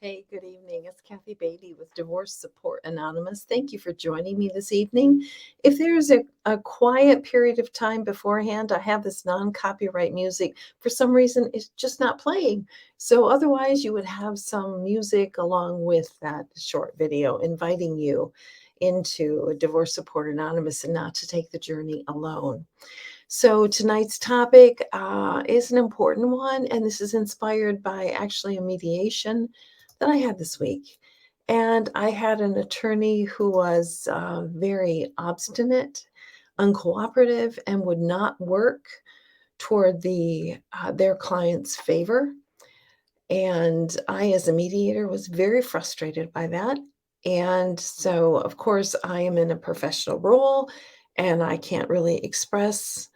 Hey, good evening. It's Kathy Beatty with Divorce Support Anonymous. Thank you for joining me this evening. If there's a quiet period of time beforehand, I have this non-copyright music. For some reason, it's just not playing. So otherwise, you would have some music along with that short video inviting you into Divorce Support Anonymous and not to take the journey alone. So tonight's topic is an important one, and this is inspired by actually a mediation that I had this week. And I had an attorney who was very obstinate, uncooperative, and would not work toward their client's favor. And I, as a mediator, was very frustrated by that. And so, of course, I am in a professional role, and I can't really express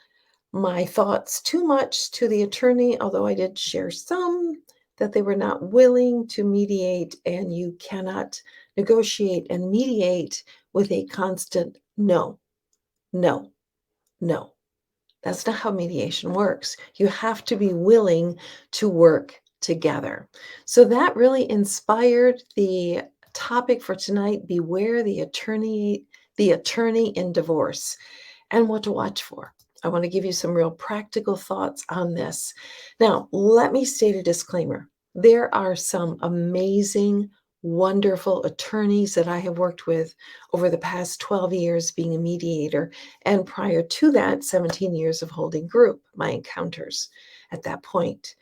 my thoughts too much to the attorney, although I did share some that they were not willing to mediate, and you cannot negotiate and mediate with a constant no, no, no. That's not how mediation works. You have to be willing to work together. So that really inspired the topic for tonight: beware the attorney in divorce, and what to watch for. I want to give you some real practical thoughts on this. Now, let me state a disclaimer. There are some amazing, wonderful attorneys that I have worked with over the past 12 years being a mediator, and prior to that, 17 years of holding group, my encounters at that point.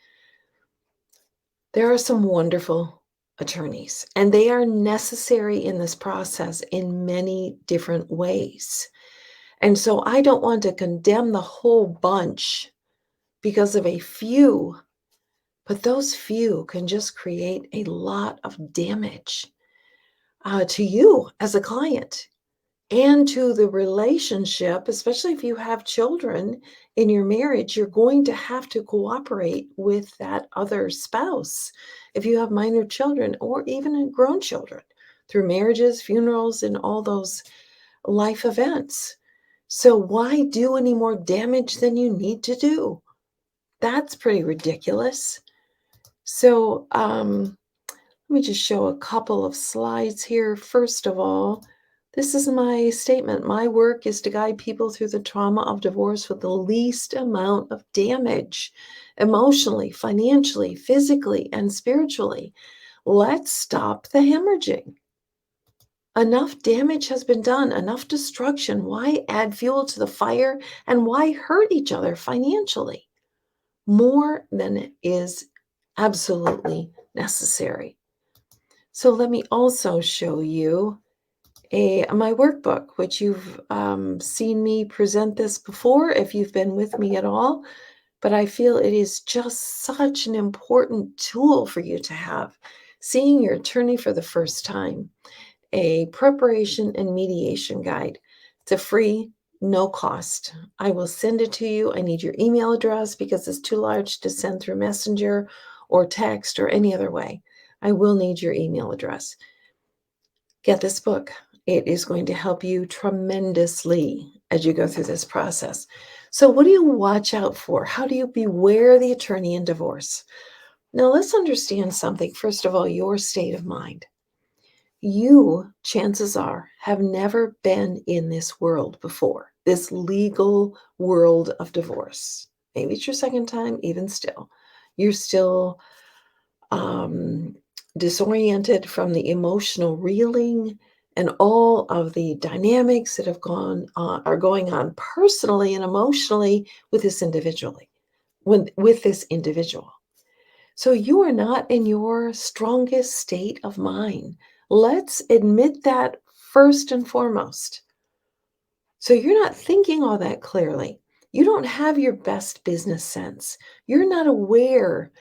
There are some wonderful attorneys, and they are necessary in this process in many different ways. And so I don't want to condemn the whole bunch because of a few, but those few can just create a lot of damage to you as a client and to the relationship, especially if you have children in your marriage. You're going to have to cooperate with that other spouse if you have minor children or even grown children through marriages, funerals, and all those life events. So why do any more damage than you need to do? That's pretty ridiculous. So let me just show a couple of slides here. First of all, this is my statement. My work is to guide people through the trauma of divorce with the least amount of damage, emotionally, financially, physically, and spiritually. Let's stop the hemorrhaging. Enough damage has been done, enough destruction. Why add fuel to the fire, and why hurt each other financially? More than is absolutely necessary. So let me also show you my workbook, which you've seen me present this before if you've been with me at all. But I feel it is just such an important tool for you to have. Seeing your attorney for the first time, a preparation and mediation guide. It's a free, no cost. I will send it to you. I need your email address because it's too large to send through Messenger or text or any other way. I will need your email address. Get this book. It is going to help you tremendously as you go through this process. So what do you watch out for? How do you beware the attorney in divorce? Now, let's understand something. First of all, your state of mind. You, chances are, have never been in this world before, this legal world of divorce. Maybe it's your second time, even still. You're still disoriented from the emotional reeling and all of the dynamics that are going on personally and emotionally with this with this individual. So you are not in your strongest state of mind. Let's admit that first and foremost. So you're not thinking all that clearly. You don't have your best business sense. You're not aware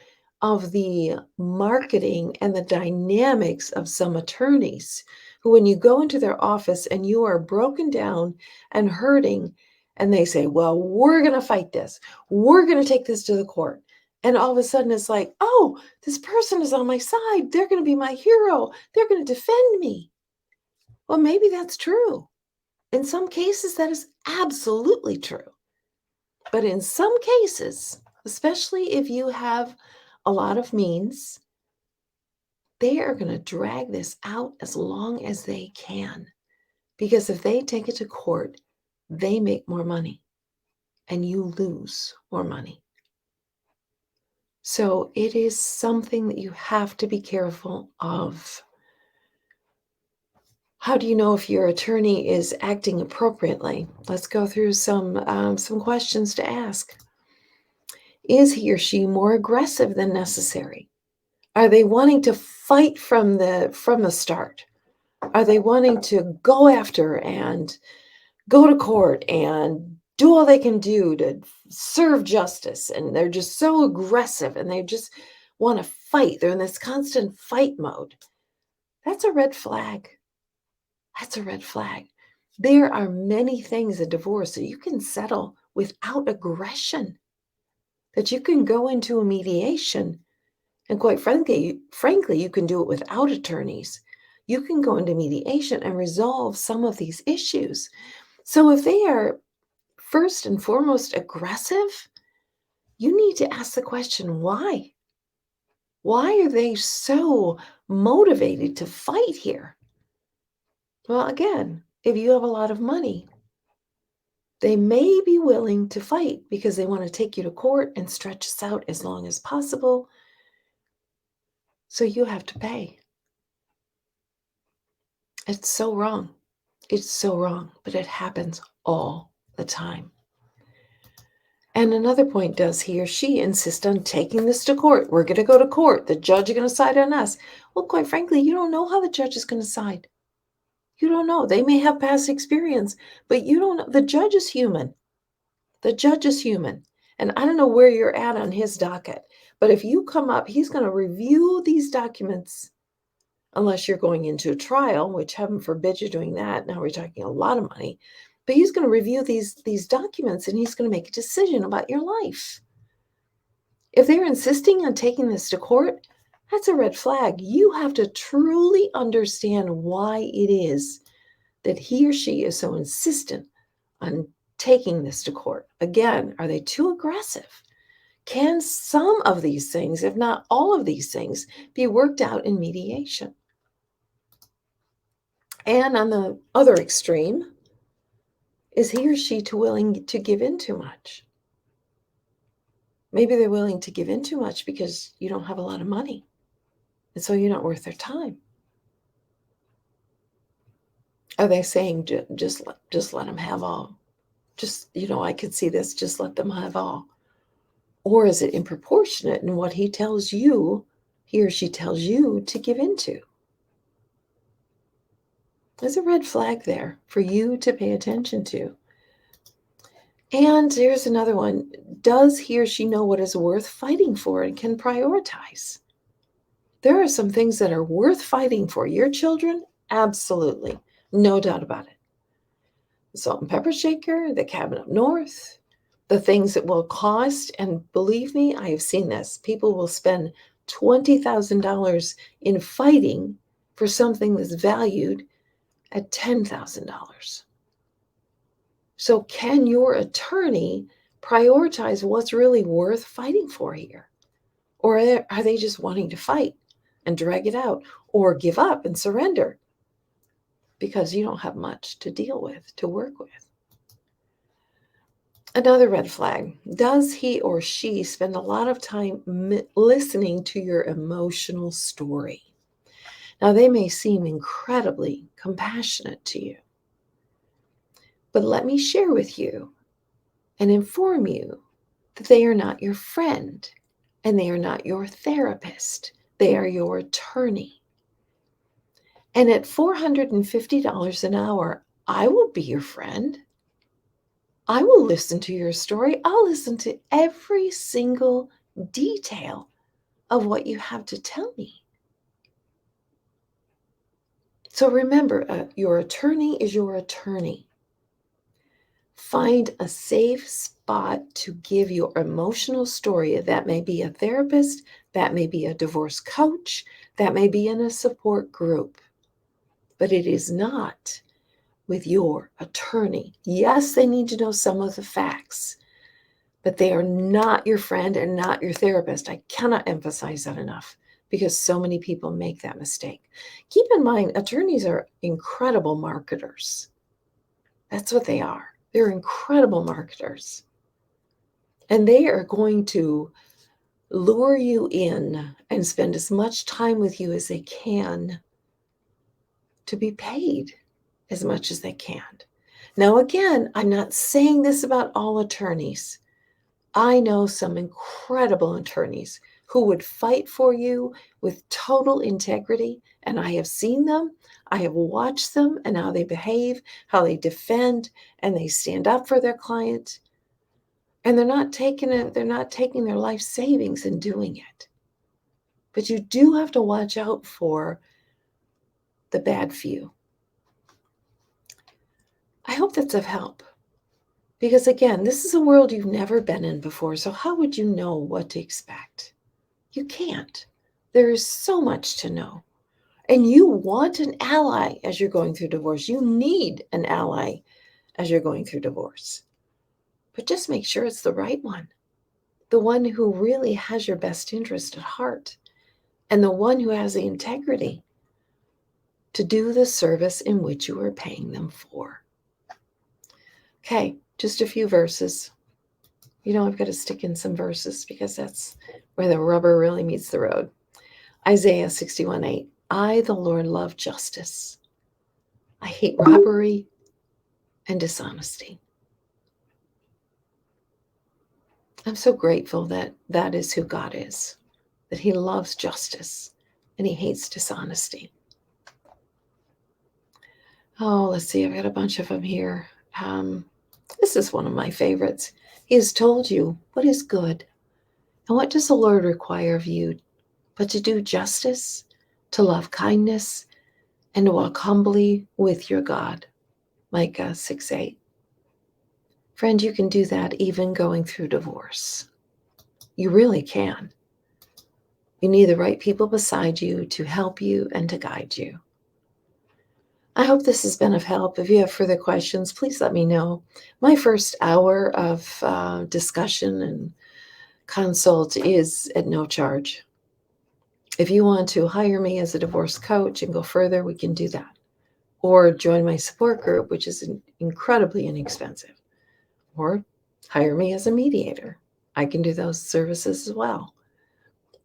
of the marketing and the dynamics of some attorneys who, when you go into their office and you are broken down and hurting, and they say, well, we're going to fight this. We're going to take this to the court. And all of a sudden it's like, oh, this person is on my side. They're going to be my hero. They're going to defend me. Well, maybe that's true. In some cases, that is absolutely true. But in some cases, especially if you have a lot of means, They are going to drag this out as long as they can, because if they take it to court, they make more money and you lose more money. So it is something that you have to be careful of. How do you know if your attorney is acting appropriately? Let's go through some questions to ask. Is he or she more aggressive than necessary? Are they wanting to fight from the start? Are they wanting to go after and go to court and do all they can do to serve justice? And they're just so aggressive and they just want to fight. They're in this constant fight mode. That's a red flag. That's a red flag. There are many things in divorce that you can settle without aggression, that you can go into a mediation. And quite frankly, you can do it without attorneys. You can go into mediation and resolve some of these issues. So if they are first and foremost aggressive, you need to ask the question, why? Why are they so motivated to fight here? Well, again, if you have a lot of money, they may be willing to fight because they want to take you to court and stretch this out as long as possible. So you have to pay. It's so wrong. It's so wrong, but it happens all the time. And another point, does he or she insist on taking this to court? We're going to go to court. The judge is going to side on us. Well, quite frankly, you don't know how the judge is going to side. You don't know. They may have past experience, but you don't know. The judge is human. The judge is human. And I don't know where you're at on his docket, but if you come up, he's going to review these documents, unless you're going into a trial, which heaven forbid you're doing that. Now we're talking a lot of money. But he's going to review these documents and he's going to make a decision about your life. If they're insisting on taking this to court, that's a red flag. You have to truly understand why it is that he or she is so insistent on taking this to court. Again, are they too aggressive? Can some of these things, if not all of these things, be worked out in mediation? And on the other extreme, is he or she too willing to give in too much? Maybe they're willing to give in too much because you don't have a lot of money, and so you're not worth their time. Are they saying, just let them have all? Just, I could see this, just let them have all. Or is it improportionate in what he or she tells you to give into? There's a red flag there for you to pay attention to. And here's another one. Does he or she know what is worth fighting for and can prioritize? There are some things that are worth fighting for. Your children? Absolutely. No doubt about it. The salt and pepper shaker, the cabin up north, the things that will cost, and believe me, I have seen this. People will spend $20,000 in fighting for something that's valued at $10,000. So can your attorney prioritize what's really worth fighting for here? Or are they just wanting to fight and drag it out or give up and surrender because you don't have much to deal with, to work with? Another red flag. Does he or she spend a lot of time listening to your emotional story? Now, they may seem incredibly compassionate to you, but let me share with you and inform you that they are not your friend and they are not your therapist. They are your attorney. And at $450 an hour, I will be your friend. I will listen to your story. I'll listen to every single detail of what you have to tell me. So remember, your attorney is your attorney. Find a safe spot to give your emotional story. That may be a therapist, that may be a divorce coach, that may be in a support group, but it is not with your attorney. Yes, they need to know some of the facts, but they are not your friend and not your therapist. I cannot emphasize that enough. because so many people make that mistake. Keep in mind, attorneys are incredible marketers. That's what they are. They're incredible marketers. And they are going to lure you in and spend as much time with you as they can to be paid as much as they can. Now, again, I'm not saying this about all attorneys. I know some incredible attorneys who would fight for you with total integrity, and I have seen them. I have watched them and how they behave, how they defend, and they stand up for their client. And they're not taking their life savings and doing it. But you do have to watch out for the bad few. I hope that's of help. Because again, this is a world you've never been in before. So how would you know what to expect? You can't. There is so much to know. And you want an ally as you're going through divorce. You need an ally as you're going through divorce. But just make sure it's the right one. The one who really has your best interest at heart. And the one who has the integrity to do the service in which you are paying them for. Okay, just a few verses. I've got to stick in some verses because that's where the rubber really meets the road. Isaiah 61:8. I, the Lord, love justice. I hate robbery and dishonesty. I'm so grateful that that is who God is, that he loves justice and he hates dishonesty. Oh, let's see. I've got a bunch of them here. This is one of my favorites. He has told you what is good. And what does the Lord require of you but to do justice, to love kindness, and to walk humbly with your God? Micah 6:8. Friend, you can do that even going through divorce. You really can. You need the right people beside you to help you and to guide you. I hope this has been of help. If you have further questions, please let me know. My first hour of discussion and consult is at no charge. If you want to hire me as a divorce coach and go further, we can do that. Or join my support group, which is incredibly inexpensive. Or hire me as a mediator. I can do those services as well.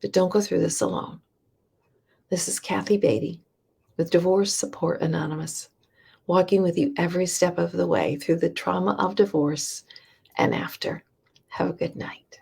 But don't go through this alone. This is Kathy Beatty with Divorce Support Anonymous, walking with you every step of the way through the trauma of divorce and after. Have a good night.